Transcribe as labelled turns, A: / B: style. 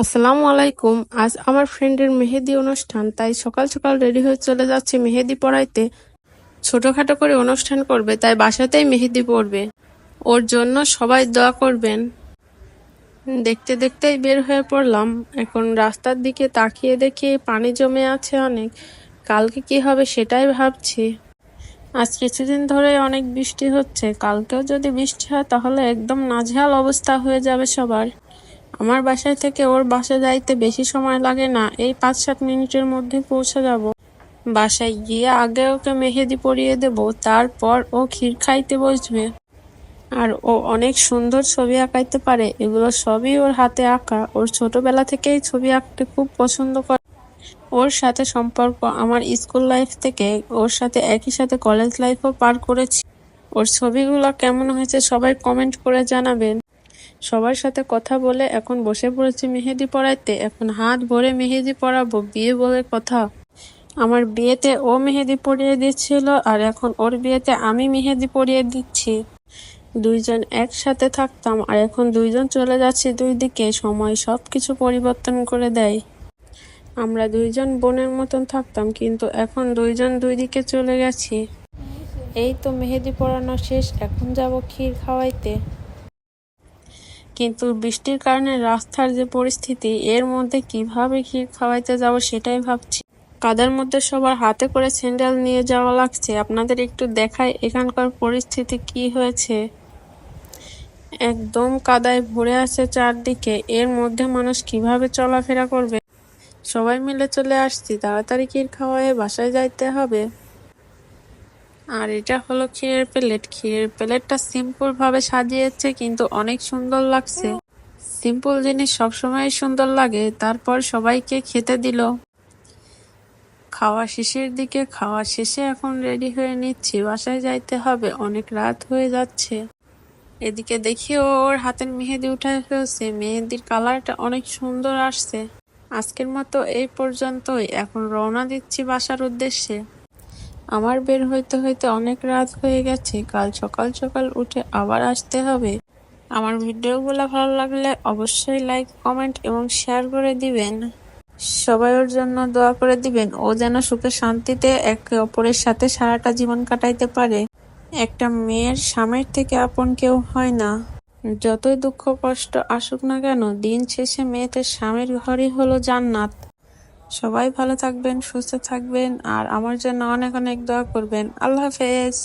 A: আসসালামু আলাইকুম। আজ আমার ফ্রেন্ডের মেহেদি অনুষ্ঠান, তাই সকাল সকাল রেডি হয়ে চলে যাচ্ছে মেহেদি পড়াইতে। ছোটখাটো করে অনুষ্ঠান করবে, তাই বাসাতেই মেহেদি পড়বে। ওর জন্য সবাই দোয়া করবেন। দেখতে দেখতেই বের হয়ে পড়লাম। এখন রাস্তার দিকে তাকিয়ে দেখি পানি জমে আছে অনেক। কালকে কি হবে সেটাই ভাবছি। আজ কিছুদিন ধরে অনেক বৃষ্টি হচ্ছে, কালকেও যদি বৃষ্টি হয় তাহলে একদম নাজেহাল অবস্থা হয়ে যাবে সবার। আমার বাসায় থেকে ওর বাসায় যাইতে বেশি সময় লাগে না, এই 5-7 মিনিটের মধ্যে পৌঁছে যাব। বাসায় গিয়ে আগে ওকে মেহেদি পরিয়ে দেব, তারপর ও ক্ষীর খাইতে বসবে। আর ও অনেক সুন্দর ছবি আঁকাইতে পারে, এগুলো সবই ওর হাতে আঁকা। ওর ছোটবেলা থেকেই ছবি আঁকতে খুব পছন্দ করে। ওর সাথে সম্পর্ক আমার স্কুল লাইফ থেকে, ওর সাথে একই সাথে কলেজ লাইফও পার করেছি। ওর ছবিগুলো কেমন হয়েছে সবাই কমেন্ট করে জানাবেন। সবার সাথে কথা বলে এখন বসে পড়েছি মেহেদি পড়াইতে। এখন হাত ভরে মেহেদি পরাবো, বিয়ে বলে কথা। আমার বিয়েতে ও মেহেদি পরিয়ে দিচ্ছিল, আর এখন ওর বিয়েতে আমি মেহেদি পরিয়ে দিচ্ছি। দুইজন একসাথে থাকতাম, আর এখন দুইজন চলে যাচ্ছি দুই দিকে। সময় সবকিছু পরিবর্তন করে দেয়। আমরা দুইজন বোনের মতন থাকতাম, কিন্তু এখন দুইজন দুই দিকে চলে গেছি। এই তো মেহেদি পরানো শেষ, এখন যাব ক্ষীর খাওয়াইতে। কিন্তু বৃষ্টির কারণে রাস্তার যে পরিস্থিতি, এর মধ্যে কিভাবে ক্ষীর খাওয়াইতে যাব সেটাই ভাবছি। কাদার মধ্যে সবার হাতে করে স্যান্ডেল নিয়ে যাওয়া লাগছে। আপনাদের একটু দেখাই এখানকার পরিস্থিতি কি হয়েছে। একদম কাদায় ভরে আছে চারদিকে, এর মধ্যে মানুষ কিভাবে চলাফেরা করবে। সবাই মিলে চলে আসছি, তাড়াতাড়ি ক্ষীর খাওয়ায় বাসায় যাইতে হবে। আর এটা হলো ক্ষীরের প্লেট। ক্ষীরের প্লেটটা সিম্পল ভাবে সাজিয়েছে, কিন্তু অনেক সুন্দর লাগছে। সিম্পল জিনিস সবসময় সুন্দর লাগে। তারপর সবাইকে খেতে দিল। খাওয়া শেষে এখন রেডি হয়ে নিচ্ছি, বাসায় যাইতে হবে, অনেক রাত হয়ে যাচ্ছে। এদিকে দেখি ওর হাতের মেহেদি উঠায় ফেলছে, মেহেদির কালারটা অনেক সুন্দর আসছে। আজকের মতো এই পর্যন্তই, এখন রওনা দিচ্ছি বাসার উদ্দেশ্যে। আমার বের হইতে হইতে অনেক রাত হয়ে গেছে, কাল সকাল সকাল উঠে আবার আসতে হবে। আমার ভিডিওগুলো ভালো লাগলে অবশ্যই লাইক, কমেন্ট এবং শেয়ার করে দিবেন। সবাই ওর জন্য দোয়া করে দিবেন, ও যেন সুখে শান্তিতে একে অপরের সাথে সারাটা জীবন কাটাইতে পারে। একটা মেয়ের স্বামীর থেকে আপন কেউ হয় না। যতই দুঃখ কষ্ট আসুক না কেন, দিন শেষে মেয়েদের স্বামীর ঘরই হলো জান্নাত। সবাই ভালো থাকবেন, সুস্থ থাকবেন, আর আমার জন্য অনেক অনেক দোয়া করবেন। আল্লাহ হাফেজ।